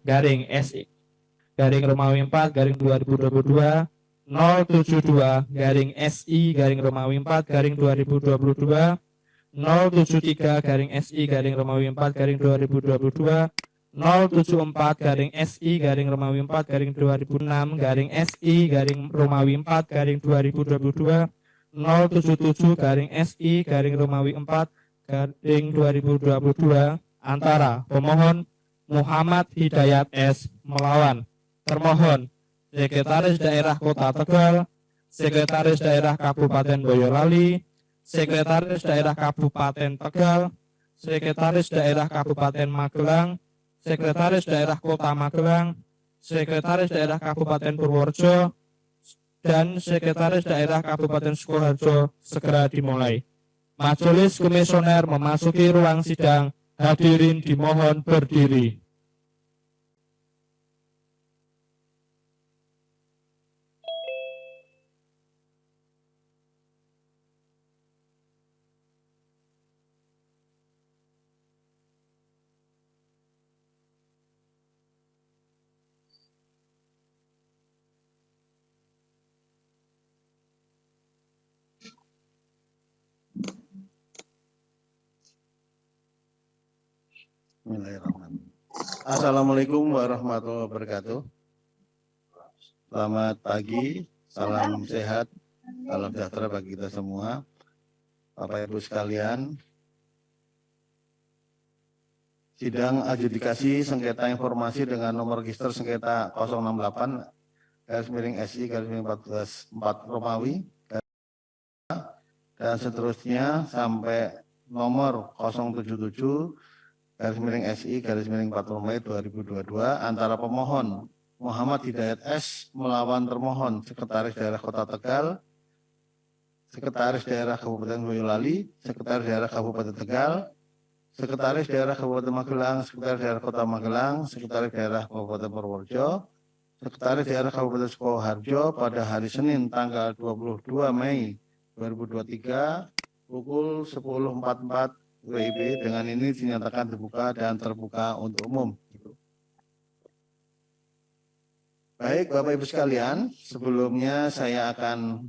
garing SI garing Romawi 4 garing 2022, 072 garing SI garing Romawi 4 garing 2022, 073 garing SI garing Romawi 4 garing 2022, 074 garing SI garing Romawi 4 garing 2006 garing SI garing Romawi 4 garing 2022, 077 garing SI garing Romawi 4 garing 2022 antara pemohon Muhammad Hidayat S. melawan termohon Sekretaris Daerah Kota Tegal, Sekretaris Daerah Kabupaten Boyolali, Sekretaris Daerah Kabupaten Tegal, Sekretaris Daerah Kabupaten Magelang, Sekretaris Daerah Kota Magelang, Sekretaris Daerah Kabupaten Purworejo, dan Sekretaris Daerah Kabupaten Sukoharjo segera dimulai. Majelis Komisioner memasuki ruang sidang. Hadirin dimohon berdiri. Assalamualaikum warahmatullahi wabarakatuh. Selamat pagi, salam sehat, salam sejahtera bagi kita semua. Bapak Ibu sekalian, sidang adjudikasi sengketa informasi dengan nomor register sengketa 068/SI/14/4 Romawi dan seterusnya sampai nomor 077/SI/4 Romawi 2022 antara pemohon Muhammad Hidayat S. melawan termohon Sekretaris Daerah Kota Tegal, Sekretaris Daerah Kabupaten Boyolali, Sekretaris Daerah Kabupaten Tegal, Sekretaris Daerah Kabupaten Magelang, Sekretaris Daerah Kota Magelang, Sekretaris Daerah Kabupaten Purworejo, Sekretaris Daerah Kabupaten Sukoharjo pada hari Senin tanggal 22 Mei 2023 pukul 10.44 WIB. Dengan ini dinyatakan dibuka dan terbuka untuk umum. Baik, Bapak Ibu sekalian, sebelumnya saya akan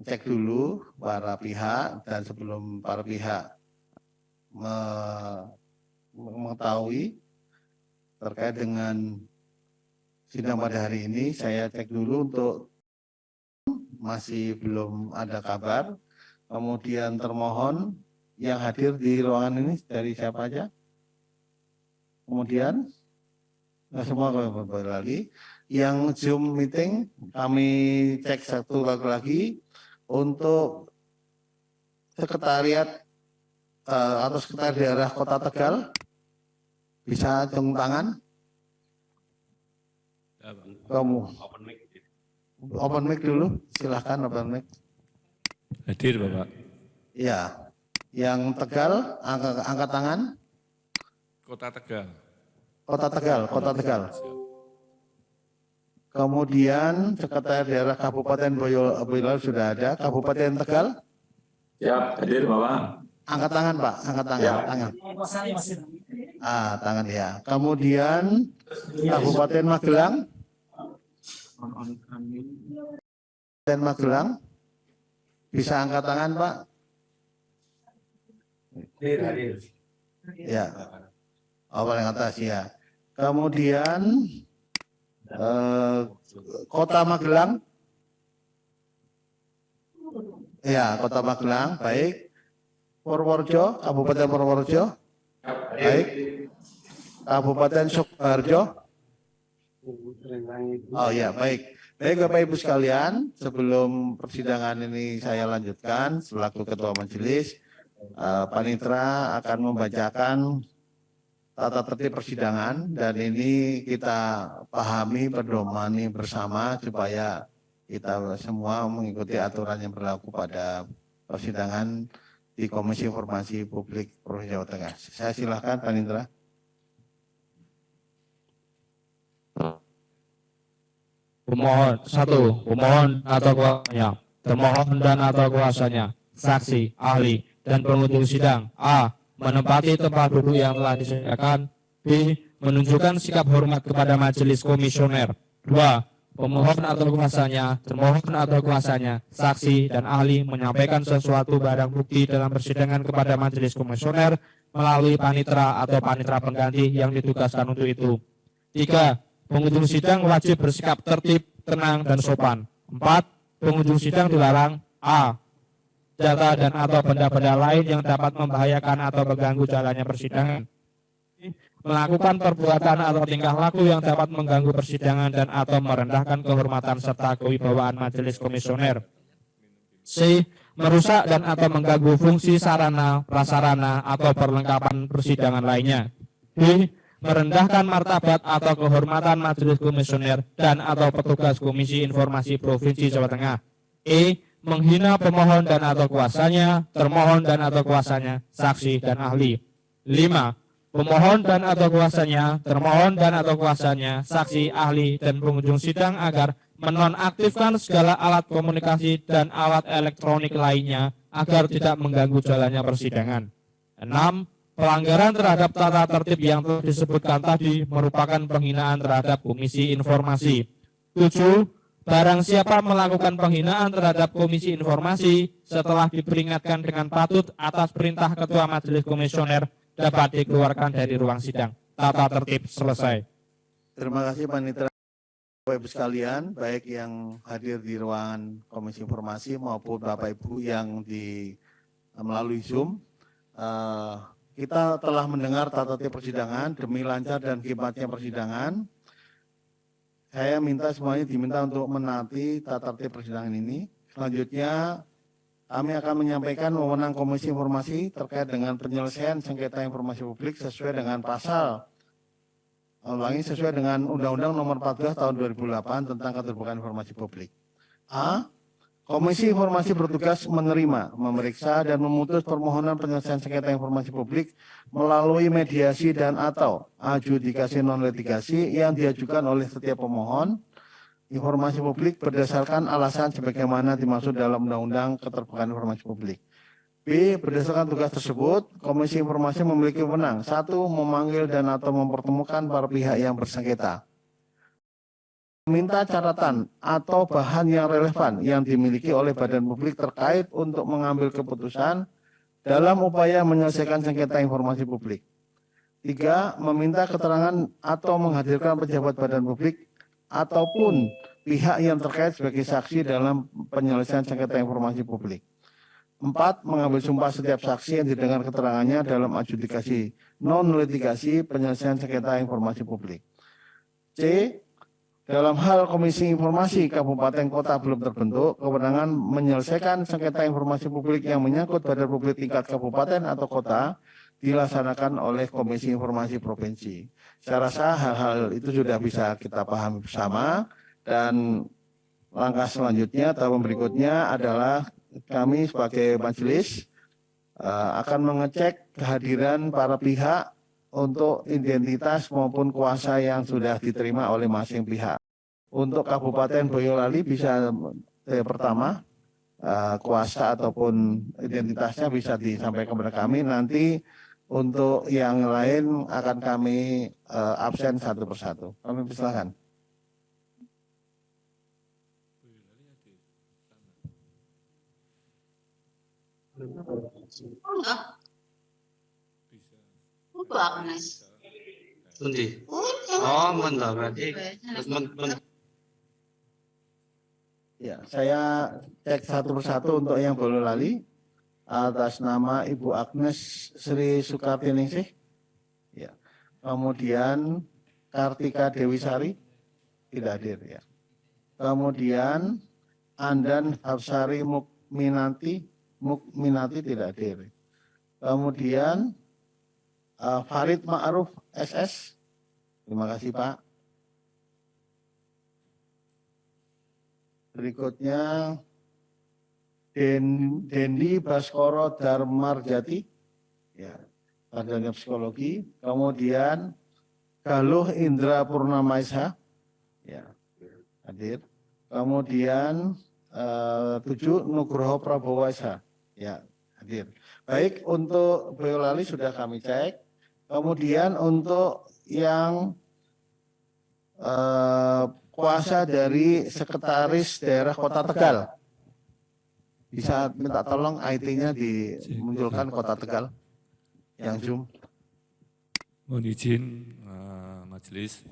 cek dulu para pihak, dan sebelum para pihak mengetahui terkait dengan sidang pada hari ini, saya cek dulu untuk masih belum ada kabar. Kemudian termohon yang hadir di ruangan ini dari siapa aja? Kemudian semua kembali lagi. Yang Zoom meeting kami cek satu kali lagi untuk sekretariat atau sekretaris daerah Kota Tegal. Bisa jeng tangan? Kamu open mic dulu, silahkan open mic. Hadir Bapak. Ya, yang Tegal angkat tangan. Kota Tegal. Kota Tegal, Kota Tegal. Kemudian Sekretaris Daerah Kabupaten Boyolali sudah ada. Kabupaten Tegal? Siap, hadir Bapak. Angkat tangan Pak, angkat tangan. Ya. Tangan. Tangan ya. Kemudian Kabupaten Magelang? Kabupaten Magelang? Bisa angkat tangan Pak? Hadir. Ya. Paling atas ya. Kemudian Kota Magelang. Ya, Kota Magelang, baik. Purworejo, Kabupaten Purworejo. Baik. Kabupaten Sukoharjo. Oh ya, baik. Baik Bapak Ibu sekalian, sebelum persidangan ini saya lanjutkan selaku Ketua Majelis, Panitera akan membacakan tata tertib persidangan, dan ini kita pahami, pedomani bersama supaya kita semua mengikuti aturan yang berlaku pada persidangan di Komisi Informasi Publik Provinsi Jawa Tengah. Saya silakan Panitera. Pemohon 1. Pemohon atau kuasanya, termohon dan atau kuasanya, saksi, ahli, dan pengunjung sidang. A. Menempati tempat duduk yang telah disediakan. B. Menunjukkan sikap hormat kepada majelis komisioner. 2. Pemohon atau kuasanya, termohon atau kuasanya, saksi dan ahli menyampaikan sesuatu barang bukti dalam persidangan kepada majelis komisioner melalui panitera atau panitera pengganti yang ditugaskan untuk itu. 3. Pengunjung sidang wajib bersikap tertib, tenang, dan sopan. 4. Pengunjung sidang dilarang A. Data dan atau benda-benda lain yang dapat membahayakan atau mengganggu jalannya persidangan. Melakukan perbuatan atau tingkah laku yang dapat mengganggu persidangan dan atau merendahkan kehormatan serta kewibawaan majelis komisioner. C. Merusak dan atau mengganggu fungsi sarana, prasarana, atau perlengkapan persidangan lainnya. D. Merendahkan martabat atau kehormatan majelis komisioner dan atau petugas Komisi Informasi Provinsi Jawa Tengah. E. Menghina pemohon dan atau kuasanya, termohon dan atau kuasanya, saksi dan ahli. 5. Pemohon dan atau kuasanya, termohon dan atau kuasanya, saksi, ahli, dan pengunjung sidang agar menonaktifkan segala alat komunikasi dan alat elektronik lainnya agar tidak mengganggu jalannya persidangan. 6. Pelanggaran terhadap tata tertib yang telah disebutkan tadi merupakan penghinaan terhadap Komisi Informasi. 7. Barang siapa melakukan penghinaan terhadap Komisi Informasi setelah diperingatkan dengan patut atas perintah Ketua Majelis Komisioner dapat dikeluarkan dari ruang sidang. Tata tertib selesai. Terima kasih Panitera. Bapak Ibu sekalian, baik yang hadir di ruangan Komisi Informasi maupun Bapak Ibu yang melalui Zoom, kita telah mendengar tata tertib persidangan demi lancar dan khidmatnya persidangan. Saya minta semuanya diminta untuk menaati tata tertib persidangan ini. Selanjutnya kami akan menyampaikan wewenang Komisi Informasi terkait dengan penyelesaian sengketa informasi publik sesuai dengan sesuai dengan Undang-Undang Nomor 14 Tahun 2008 tentang Keterbukaan Informasi Publik. A. Komisi Informasi bertugas menerima, memeriksa, dan memutus permohonan penyelesaian sengketa informasi publik melalui mediasi dan atau adjudikasi non-litigasi yang diajukan oleh setiap pemohon informasi publik berdasarkan alasan sebagaimana dimaksud dalam Undang-Undang Keterbukaan Informasi Publik. B. Berdasarkan tugas tersebut, Komisi Informasi memiliki wewenang 1. Memanggil dan atau mempertemukan para pihak yang bersengketa. Meminta catatan atau bahan yang relevan yang dimiliki oleh badan publik terkait untuk mengambil keputusan dalam upaya menyelesaikan sengketa informasi publik. 3. Meminta keterangan atau menghadirkan pejabat badan publik ataupun pihak yang terkait sebagai saksi dalam penyelesaian sengketa informasi publik. 4. Mengambil sumpah setiap saksi yang didengar keterangannya dalam adjudikasi non-litigasi penyelesaian sengketa informasi publik. C. Dalam hal Komisi Informasi Kabupaten Kota belum terbentuk, kewenangan menyelesaikan sengketa informasi publik yang menyangkut badan publik tingkat kabupaten atau kota dilaksanakan oleh Komisi Informasi Provinsi. Saya rasa hal-hal itu sudah bisa kita pahami bersama, dan langkah selanjutnya atau berikutnya adalah kami sebagai majelis akan mengecek kehadiran para pihak untuk identitas maupun kuasa yang sudah diterima oleh masing pihak. Untuk Kabupaten Boyolali bisa pertama kuasa ataupun identitasnya bisa disampaikan kepada kami. Nanti untuk yang lain akan kami absen satu persatu. Kami persilakan. Ya, saya cek satu persatu untuk yang Boyolali atas nama Ibu Agnes Sri Sukartiningsih. Ya. Kemudian Kartika Dewi Sari tidak hadir ya. Kemudian Andan Hafsari Mukminati tidak hadir. Kemudian Farid Ma'ruf SS. Terima kasih Pak. Berikutnya Dendi Baskoro Darmarjati, ya, sarjana psikologi. Kemudian Galuh Indra Purnamaisa, ya, hadir. Kemudian 7 Nugroho Prabowo Esa, ya, hadir. Baik, untuk Boyolali sudah kami cek. Kemudian untuk yang kuasa dari Sekretaris Daerah Kota Tegal. Bisa minta tolong IT-nya dimunculkan Kota Tegal yang Zoom. Mohon izin majelis.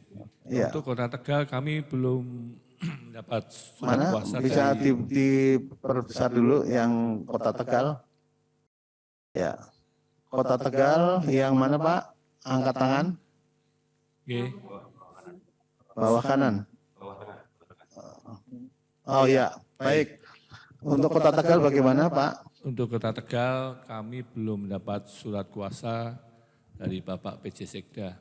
Iya. Untuk Kota Tegal kami belum dapat surat Mana kuasa bisa dari diperbesar dulu yang Kota Tegal. Ya. Kota Tegal yang mana Pak? Angkat tangan. Oke. Bawah kanan. Oh ya, baik. Untuk Kota Tegal bagaimana Pak? Untuk Kota Tegal kami belum mendapat surat kuasa dari Bapak PJ Sekda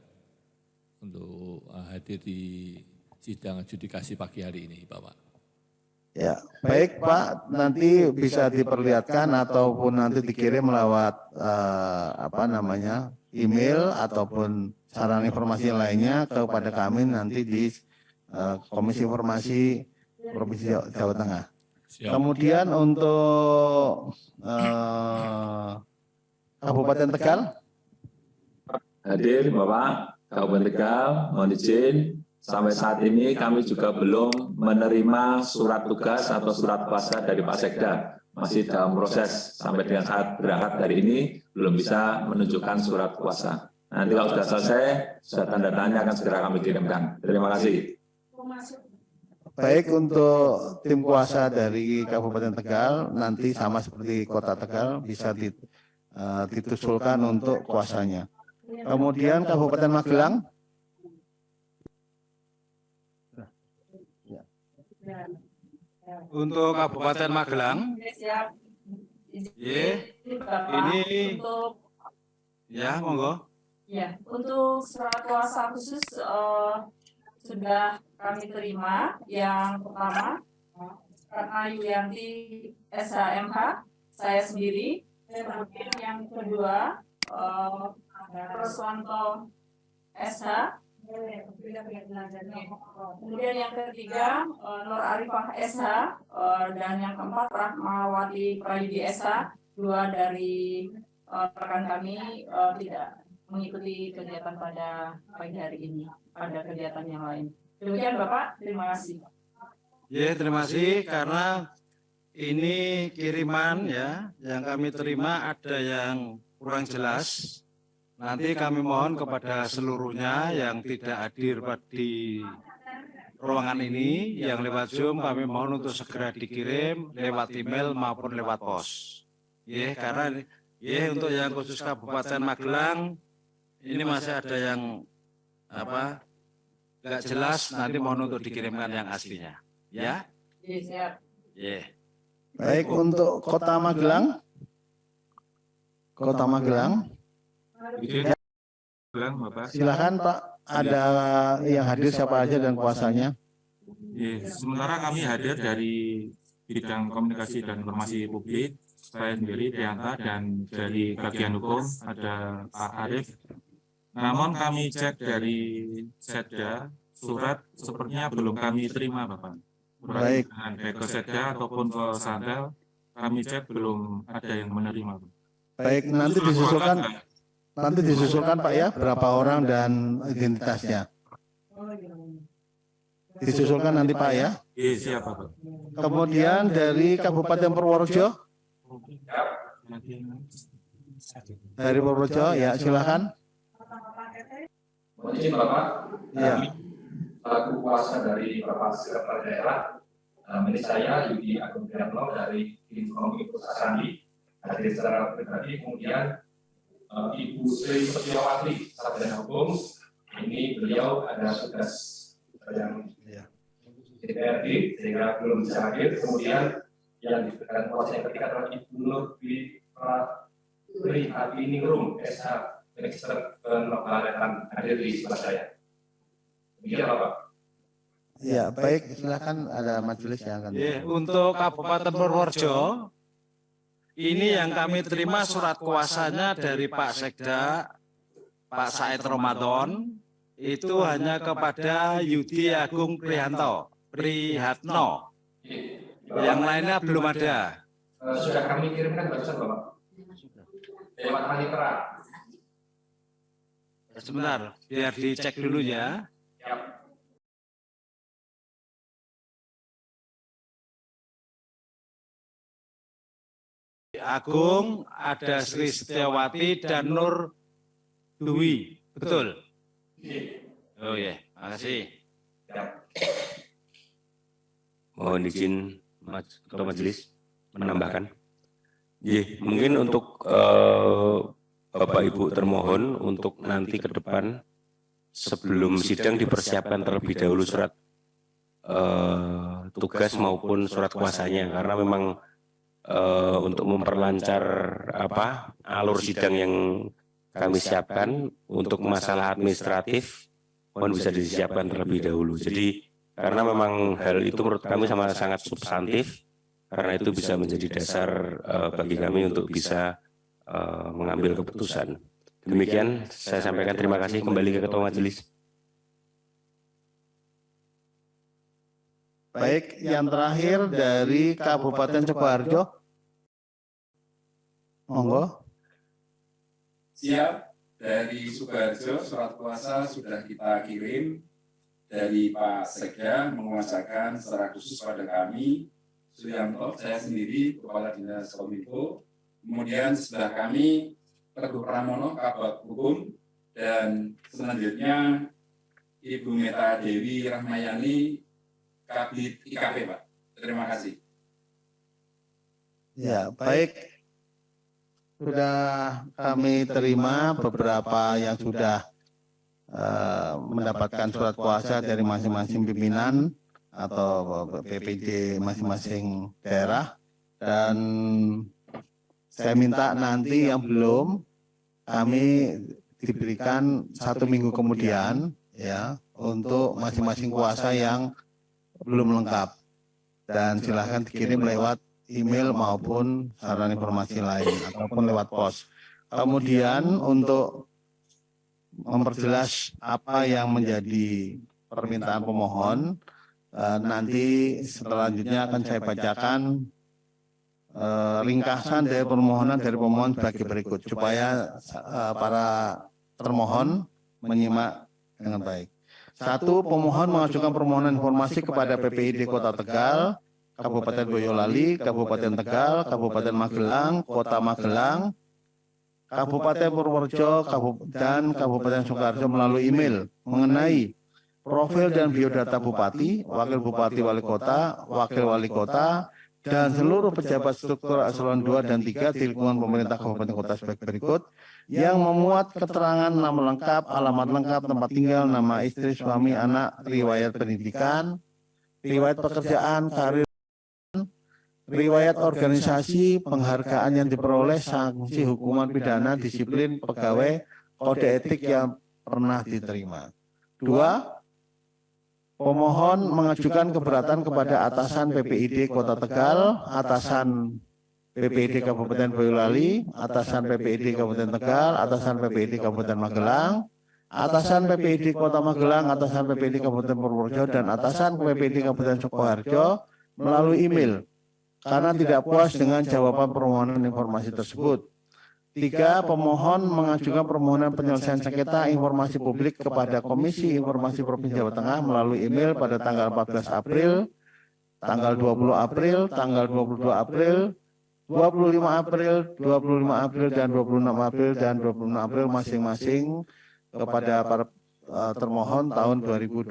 untuk hadir di sidang adjudikasi pagi hari ini, Bapak. Ya, baik Pak, nanti bisa diperlihatkan ataupun nanti dikirim lewat email ataupun saran informasi lainnya kepada kami nanti di Komisi Informasi Provinsi Jawa Tengah. Siap. Kemudian untuk Kabupaten Tegal, Hadir Bapak, Kabupaten Tegal, mohon izin. Sampai saat ini kami juga belum menerima surat tugas atau surat kuasa dari Pak Sekda. Masih dalam proses sampai dengan saat berangkat dari ini belum bisa menunjukkan surat kuasa. Nanti kalau sudah selesai, sudah tanda tangannya akan segera kami kirimkan. Terima kasih. baik untuk tim kuasa dari Kabupaten Tegal, nanti sama seperti Kota Tegal bisa ditusulkan untuk kuasanya. Kemudian Kabupaten Magelang, untuk Kabupaten Magelang, ini ya monggo. Ya, untuk surat kuasa khusus sudah kami terima. Yang pertama, Ratna Yulianti SHMH, saya sendiri. Kemudian yang kedua, Roswanto SH. Kemudian yang ketiga, Nur Arifah SH, dan yang keempat Rahmawati Prayudi SH. Dua dari rekan kami tidak mengikuti kegiatan pada pagi hari ini, ada kegiatan yang lain. Demikian Bapak, terima kasih. Ya, terima kasih karena ini kiriman ya yang kami terima ada yang kurang jelas. Nanti kami mohon kepada seluruhnya yang tidak hadir di ruangan ini, yang lewat Zoom kami mohon untuk segera dikirim lewat email maupun lewat pos. Ya, karena untuk yang khusus Kabupaten Magelang ini masih ada yang nggak jelas, nanti mohon untuk dikirimkan yang aslinya. Ya? Iya, siap. Ya. baik untuk Kota Magelang. Kota Magelang, silakan Pak, ada yang hadir siapa aja dan kuasanya. Sementara kami hadir dari bidang komunikasi dan informasi publik, saya sendiri Trianta, dan dari bagian hukum ada Pak Arif. Namun kami cek dari Sekda, surat sepertinya belum kami terima Bapak. Baik. Baik ke Sekda ataupun ke Santel, kami cek belum ada yang menerima. Baik, nanti disusulkan Pak ya, berapa orang dan identitasnya. Disusulkan nanti Pak ya. Iya, siap Bapak. Kemudian dari Kabupaten Purworejo, dari Purworejo ya silakan. Mohon izin Bapak, Ya. selaku kuasa dari Bapak Sekretaris Daerah, ini saya Yudi Agung Priatno dari tim Komunitas Sandi, hadir secara pribadi. Kemudian Ibu Sri Setiawati, sarjana hukum, ini beliau ada tugas yang DPRD sehingga belum bisa hadir. Kemudian yang diberikan kuasa yang ketiga adalah Ibu Nur Prihatiningrum SH, Minister Kelembagaan, hadir di sebelah saya. Demikian Bapak. Ya, baik, silakan ada majelis yang akan. Ya, untuk Kabupaten Purworejo, ini yang kami terima surat kuasanya dari Pak Sekda, Pak Said Ramadan, itu hanya kepada Yudi Agung Prihatno. Yang lainnya belum ada. Sudah kami kirimkan barusan Bapak. Lewat panitera. Sebentar, biar dicek dulu ya. Agung, ada Sri Setiawati dan Nur Dwi, betul? Oh ya, makasih. Mohon izin Ketua Majelis menambahkan. Mungkin untuk Bapak Ibu termohon untuk nanti ke depan sebelum sidang dipersiapkan terlebih dahulu surat tugas maupun surat kuasanya, karena memang untuk memperlancar alur sidang yang kami siapkan untuk masalah administratif, mohon bisa disiapkan terlebih dahulu. Jadi karena memang hal itu menurut kami sangat substantif, karena itu bisa menjadi dasar bagi kami untuk bisa mengambil keputusan. Demikian saya sampaikan, terima kasih. Kembali ke Ketua Majelis. Baik, yang terakhir dari Kabupaten Sukoharjo. Monggo. Siap, dari Sukoharjo surat kuasa sudah kita kirim dari Pak Sekda menguasakan secara khusus pada kami, Suyanto, saya sendiri, Kepala Dinas Kominfo, kemudian sebelah kami, Teguh Pramono, Kabag Hukum, dan selanjutnya Ibu Meta Dewi Rahmayani, Kabid IKP, Pak. Terima kasih. Ya, baik. Sudah kami terima beberapa yang sudah mendapatkan surat kuasa dari masing-masing pimpinan atau PPD masing-masing daerah, dan saya minta nanti yang belum kami diberikan 1 minggu kemudian ya untuk masing-masing kuasa yang belum lengkap, dan silahkan dikirim lewat email maupun saran informasi lain ataupun lewat pos. Kemudian untuk memperjelas apa yang menjadi permintaan pemohon, nanti selanjutnya akan saya bacakan ringkasan dari permohonan dari pemohon sebagai berikut supaya para termohon menyimak dengan baik. 1. Pemohon mengajukan permohonan informasi kepada PPID Kota Tegal, Kabupaten Boyolali, Kabupaten Tegal, Kabupaten Magelang, Kota Magelang, Kabupaten Purworejo, dan Kabupaten Sukoharjo melalui email mengenai profil dan biodata Bupati, Wakil Bupati Wali Kota, Wakil Wali Kota, dan seluruh pejabat struktur eselon 2 dan 3 di lingkungan pemerintah Kabupaten Kota sebagai berikut, yang memuat keterangan nama lengkap, alamat lengkap, tempat tinggal, nama istri, suami, anak, riwayat pendidikan, riwayat pekerjaan, karir, riwayat organisasi, penghargaan yang diperoleh, sanksi hukuman pidana, disiplin pegawai, kode etik yang pernah diterima. 2. Pemohon mengajukan keberatan kepada atasan PPID Kota Tegal, atasan PPID Kabupaten Boyolali, atasan PPID Kabupaten Tegal, atasan PPID Kabupaten Magelang, atasan PPID Kota Magelang, atasan PPID Kabupaten Purworejo, dan atasan PPID Kabupaten Sukoharjo melalui email karena tidak puas dengan jawaban permohonan informasi tersebut. 3. Pemohon mengajukan permohonan penyelesaian sengketa informasi publik kepada Komisi Informasi Provinsi Jawa Tengah melalui email pada tanggal 14 April, tanggal 20 April, tanggal 22 April, 25 April, 25 April, dan 26 April, dan 26 April masing-masing kepada para termohon tahun 2022.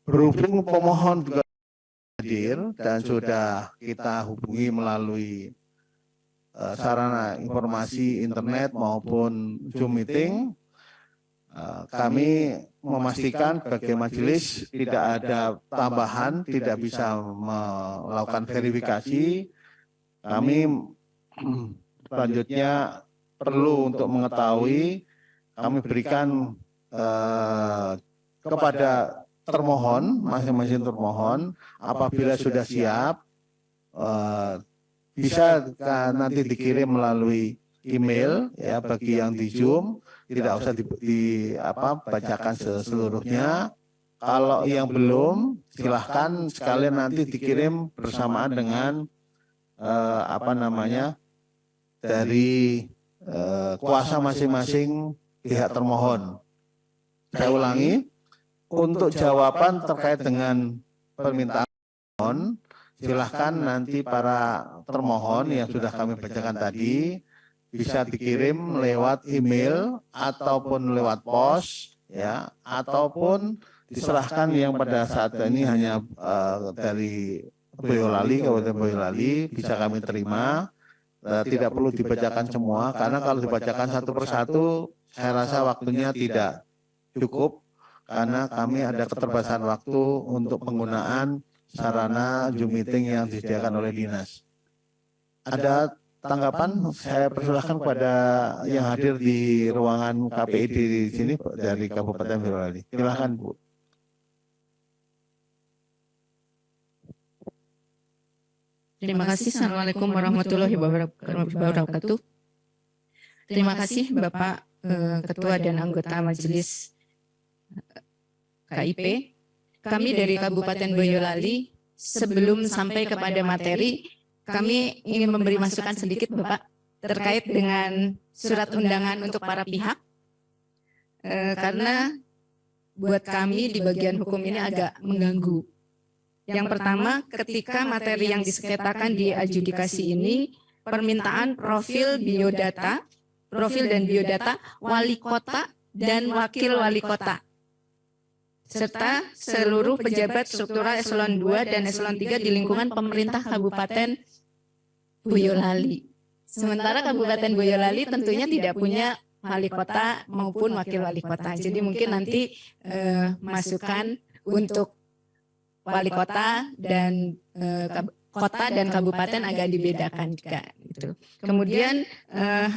Berhubung pemohon juga hadir dan sudah kita hubungi melalui sarana informasi internet maupun Zoom meeting, kami memastikan sebagai majelis tidak ada tambahan, tidak bisa melakukan verifikasi. Kami selanjutnya perlu untuk mengetahui, kami berikan kepada termohon, masing-masing termohon, apabila sudah siap, bisa nanti dikirim melalui email ya bagi yang di Zoom, tidak usah bacakan seluruhnya. Kalau yang belum, silahkan sekalian nanti dikirim bersamaan dengan dari kuasa masing-masing pihak termohon. Saya ulangi, untuk jawaban terkait dengan permintaan termohon, silahkan nanti para termohon yang sudah kami bacakan tadi bisa dikirim lewat email ataupun lewat pos, ya, ataupun diserahkan yang pada saat ini hanya dari Boyolali, Kabupaten Boyolali, bisa kami terima. Tidak perlu dibacakan semua, karena kalau dibacakan satu persatu, saya rasa waktunya tidak cukup, karena kami ada keterbatasan waktu untuk penggunaan sarana Zoom meeting yang disediakan oleh dinas. Ada tanggapan? Saya persilahkan kepada yang hadir di ruangan KPI di sini dari Kabupaten Boyolali. Silakan, Bu. Terima kasih. Assalamualaikum warahmatullahi wabarakatuh. Terima kasih Bapak Ketua dan anggota Majelis KIP. Kami dari Kabupaten Boyolali, sebelum sampai kepada materi, kami ingin memberi masukan sedikit Bapak terkait dengan surat undangan untuk para pihak. Karena buat kami di bagian hukum ini agak mengganggu. Yang pertama, ketika materi yang disengketakan di adjudikasi ini, permintaan profil dan biodata wali kota dan wakil wali kota, serta seluruh pejabat struktural eselon 2 dan eselon 3 di lingkungan pemerintah Kabupaten Boyolali. Sementara Kabupaten Boyolali tentunya tidak punya wali kota maupun wakil wali kota. Jadi mungkin nanti masukan untuk wali kota dan kota dan kabupaten agak dibedakan juga. Gitu. Kemudian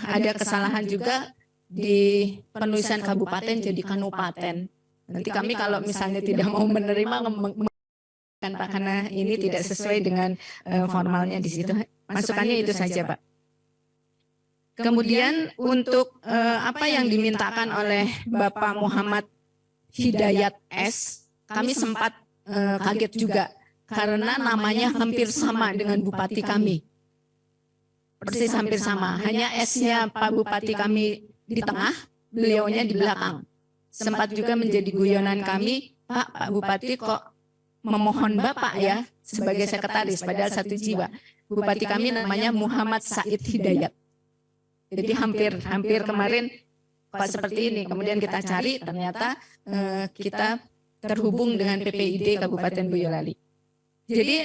ada kesalahan juga di penulisan kabupaten jadi kanupaten. Nanti kami kalau misalnya tidak mau menerima Pak, karena ini tidak sesuai dengan formalnya di situ. Masukannya itu saja, Pak. Kemudian untuk apa yang dimintakan oleh Bapak Muhammad Hidayat S, kami sempat kaget juga karena namanya hampir sama dengan bupati kami. Persis hampir sama, hanya S-nya Pak Bupati kami di tengah, beliaunya di belakang. Sempat juga menjadi guyonan kami, Pak Bupati kok memohon Bapak ya sebagai sekretaris, padahal satu jiwa. Bupati kami namanya Muhammad Said Hidayat. Jadi hampir kemarin Pak seperti ini, kemudian kita cari ternyata kita terhubung dengan PPID Kabupaten Boyolali. Jadi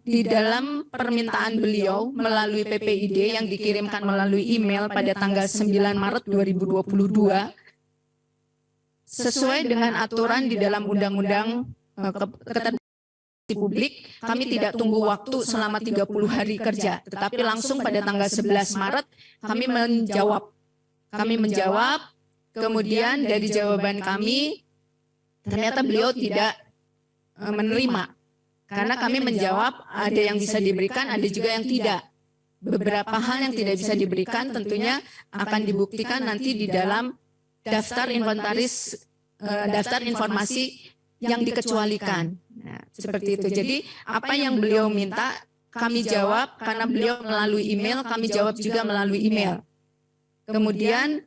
di dalam permintaan beliau melalui PPID yang dikirimkan melalui email pada tanggal 9 Maret 2022, sesuai dengan aturan di dalam Undang-Undang Ketertiban Publik, kami tidak tunggu waktu selama 30 hari kerja, tetapi langsung pada tanggal 11 Maret kami menjawab, kemudian dari jawaban kami ternyata beliau tidak menerima. Karena kami menjawab ada yang bisa diberikan, ada juga yang tidak. Beberapa hal yang tidak bisa diberikan tentunya akan dibuktikan nanti di dalam daftar inventaris, daftar informasi yang dikecualikan. Nah, seperti itu. Jadi apa yang beliau minta kami jawab, karena beliau melalui email, kami jawab juga melalui email. Kemudian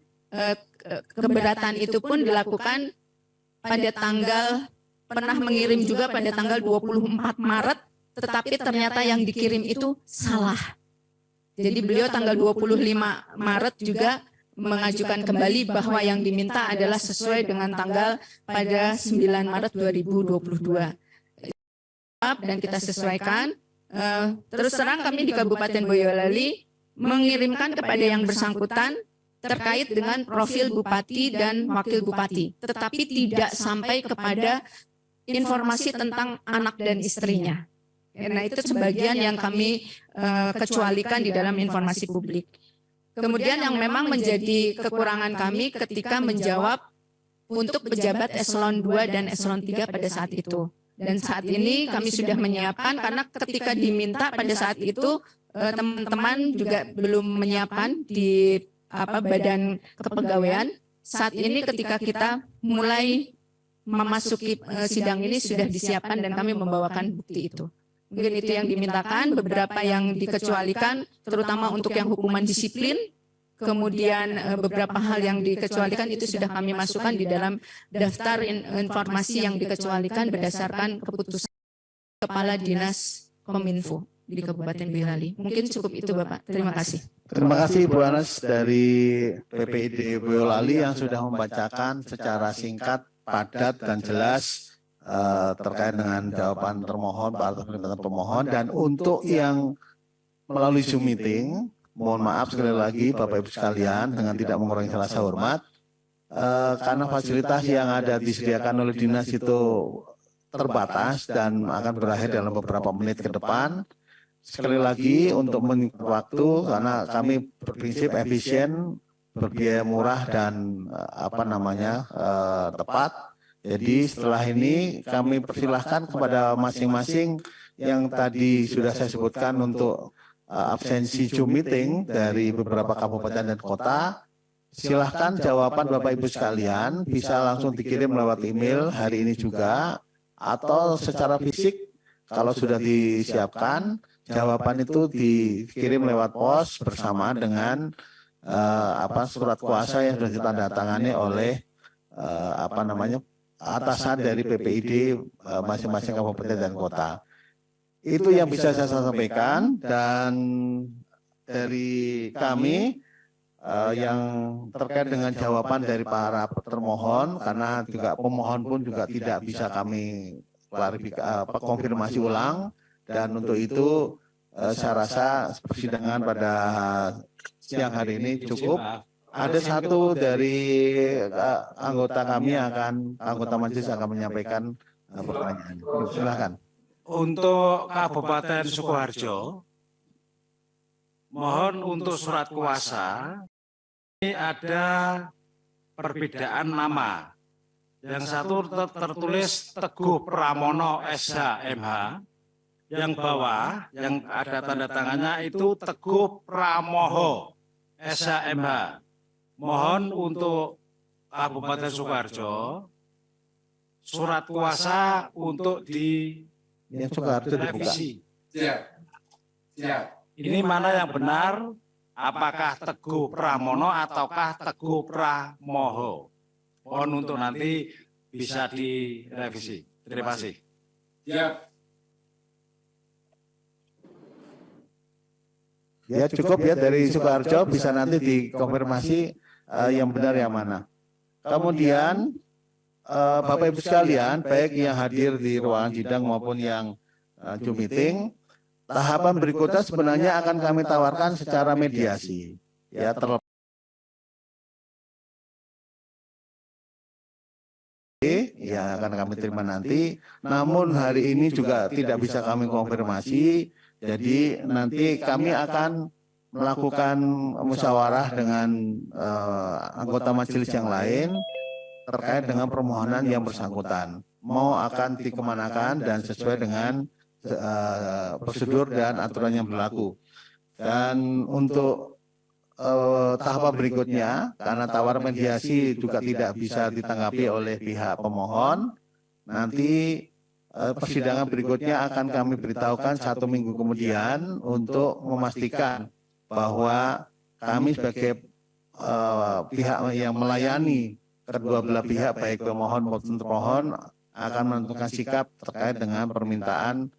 keberatan itu pun dilakukan pada tanggal, pernah mengirim juga pada tanggal 24 Maret, tetapi ternyata yang dikirim itu salah. Jadi beliau tanggal 25 Maret juga mengajukan kembali bahwa yang diminta adalah sesuai dengan tanggal pada 9 Maret 2022. Dan kita sesuaikan. Terus terang kami di Kabupaten Boyolali mengirimkan kepada yang bersangkutan terkait dengan profil bupati dan wakil bupati, tetapi tidak sampai kepada informasi tentang anak dan istrinya. Nah, itu sebagian yang kami kecualikan di dalam informasi publik. Kemudian yang memang menjadi kekurangan kami ketika menjawab untuk pejabat eselon 2 dan eselon 3 pada saat itu. Dan saat ini kami sudah menyiapkan, karena ketika diminta pada saat itu teman-teman juga belum menyiapkan di badan kepegawaian. Saat ini ketika kita mulai memasuki sidang ini sudah disiapkan dan kami membawakan bukti itu. Mungkin itu yang dimintakan, beberapa yang dikecualikan, terutama untuk yang hukuman disiplin, kemudian beberapa hal yang dikecualikan itu sudah kami masukkan di dalam daftar informasi yang dikecualikan berdasarkan keputusan Kepala Dinas Kominfo di Kabupaten Boyolali. Mungkin cukup itu Bapak. Terima kasih. Terima kasih Bu Anas dari PPID Boyolali yang sudah membacakan secara singkat, padat dan jelas terkait dengan jawaban termohon, Pak atas pemohon. Dan untuk yang melalui Zoom meeting, mohon maaf sekali lagi Bapak Ibu sekalian dengan tidak mengurangi rasa hormat, karena fasilitas yang ada disediakan oleh dinas itu terbatas dan akan berakhir dalam beberapa menit ke depan. Sekali lagi untuk menyingkat waktu, karena kami berprinsip efisien, berbiaya murah dan tepat. Jadi setelah ini kami persilahkan kepada masing-masing yang tadi sudah saya sebutkan untuk absensi Zoom meeting dari beberapa kabupaten dan kota. Silahkan jawaban Bapak Ibu sekalian bisa langsung dikirim lewat email hari ini juga, atau secara fisik kalau sudah disiapkan jawaban itu dikirim lewat pos bersamaan dengan surat kuasa yang sudah ditandatangani oleh atasan dari PPID masing-masing kabupaten dan kota. Itu yang bisa saya sampaikan, dan dari kami yang terkait dengan jawaban dari para termohon, karena juga pemohon pun juga tidak bisa kami konfirmasi ulang, dan untuk itu saya rasa persidangan pada siang hari ini cukup. Ada satu dari anggota kami anggota majelis akan menyampaikan pertanyaan. Silakan. Untuk Kabupaten Sukoharjo, mohon untuk surat kuasa ini ada perbedaan nama. Yang satu tertulis Teguh Pramono SH.MH, yang bawah yang ada tanda tangannya itu Teguh Pramoho SH.MH. Mohon untuk Kabupaten Sukoharjo surat kuasa untuk direvisi. Siap. Ini mana yang benar? Apakah Teguh Pramono ataukah Teguh Pramoho? Mohon untuk nanti bisa direvisi. Terima kasih. Siap. Ya cukup ya dari Sukoharjo, bisa nanti dikonfirmasi yang benar yang mana. Kemudian Bapak Ibu sekalian, baik yang hadir di ruangan sidang maupun yang Zoom meeting, tahapan berikutnya sebenarnya akan kami tawarkan secara mediasi. Ya, yang akan kami terima nanti. Namun hari ini juga tidak bisa kami konfirmasi. Jadi nanti kami akan melakukan musyawarah dengan anggota majelis yang lain terkait dengan permohonan yang bersangkutan. Mau akan dikemanakan dan sesuai dengan prosedur dan aturan yang berlaku. Dan untuk tahapan berikutnya, karena tawar mediasi juga tidak bisa ditanggapi oleh pihak pemohon, nanti persidangan berikutnya akan kami beritahukan 1 minggu kemudian untuk memastikan bahwa kami sebagai pihak yang melayani kedua belah pihak, baik pemohon maupun termohon, akan menentukan sikap terkait dengan permintaan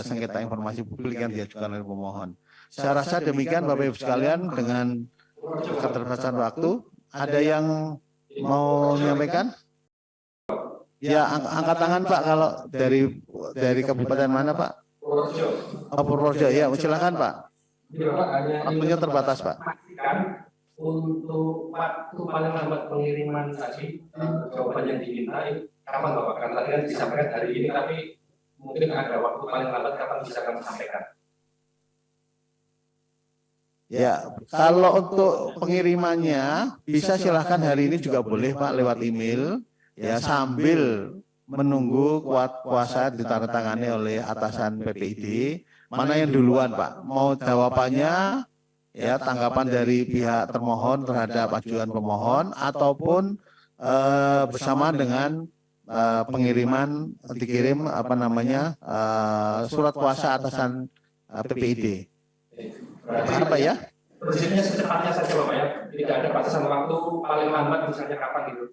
sengketa informasi publik yang diajukan oleh pemohon. Saya rasa demikian Bapak Ibu sekalian, dengan keterbatasan waktu. Ada yang mau menyampaikan? Ya, angkat tangan Pak kalau dari kabupaten mana Pak? Purworejo. Oh, Purworejo, ya silakan Pak. Waktunya terbatas Pak. Untuk waktu paling lambat pengiriman tadi, jawaban yang diminta kapan Bapak? Kan tadi kan disampaikan hari ini, tapi mungkin ada waktu paling lambat kapan bisa kami sampaikan? Ya, kalau untuk pengirimannya bisa silahkan hari ini juga boleh Pak lewat email, ya sambil menunggu kuasa ditandatangani oleh atasan PPID. Mana yang duluan Pak? Mau jawabannya, ya tanggapan dari pihak termohon terhadap ajuan pemohon, ataupun bersamaan dengan pengiriman dikirim surat kuasa atasan PPID. Apa ya? Prinsipnya secepatnya saja Bapak ya, tidak ada batasan waktu paling lambat misalnya kapan gitu.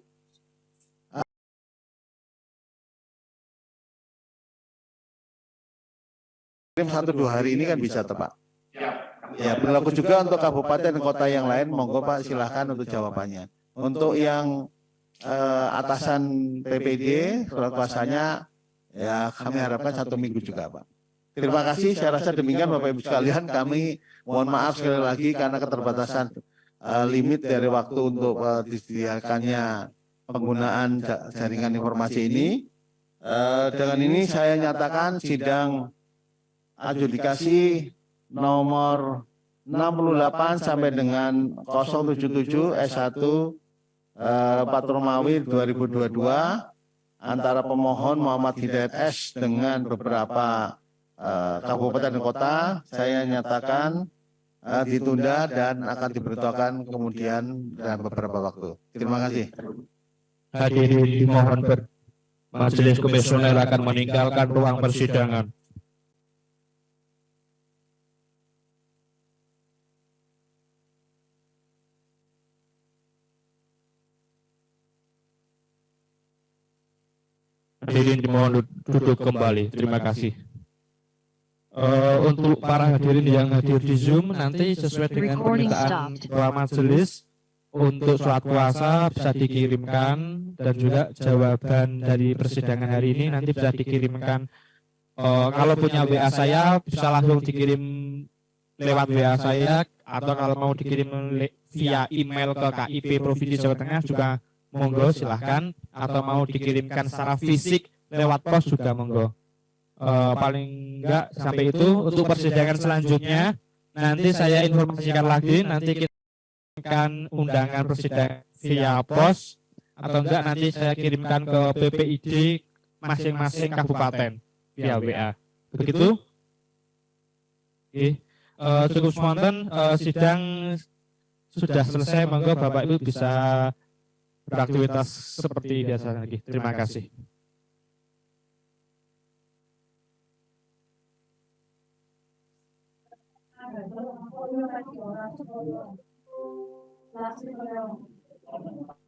Kirim 1-2 hari ini kan bisa Pak. Ya, berlaku juga untuk kabupaten dan kota yang lain. Monggo Pak, silahkan untuk jawabannya. Untuk yang atasan PPD surat kuasanya ya kami harapkan 1 minggu juga Pak. Terima kasih. Saya rasa demikian Bapak Ibu sekalian. Kami mohon maaf sekali lagi karena keterbatasan limit dari waktu untuk disediakannya penggunaan jaringan informasi ini. Dengan ini saya nyatakan sidang adjudikasi nomor 68 sampai dengan 077 S1 4 Romawi 2022 antara pemohon Muhammad Hidayat S dengan beberapa kabupaten dan kota saya nyatakan ditunda dan akan diberitahukan kemudian dalam beberapa waktu. Terima kasih. Hadirin dimohon majelis komisioner akan meninggalkan ruang persidangan. Hadirin dimohon duduk kembali. Terima kasih. Untuk para hadirin yang hadir di Zoom nanti sesuai dengan permintaan ketua majelis untuk surat kuasa bisa dikirimkan dan juga jawaban dari persidangan hari ini nanti bisa dikirimkan. Kalau punya WA saya bisa langsung dikirim lewat WA saya atau kalau mau dikirim via email ke KIP Provinsi Jawa Tengah juga monggo silahkan, atau mau dikirimkan secara fisik lewat pos juga monggo. Paling enggak sampai itu untuk persidangan selanjutnya nanti saya informasikan lagi, nanti kita akan undangan persidangan via pos atau enggak nanti saya kirimkan ke PPID masing-masing kabupaten via WA. Begitu? Oke. Cukup spontan, sidang sudah selesai, monggo Bapak Ibu bisa beraktivitas seperti biasa lagi. Terima kasih. Terima kasih.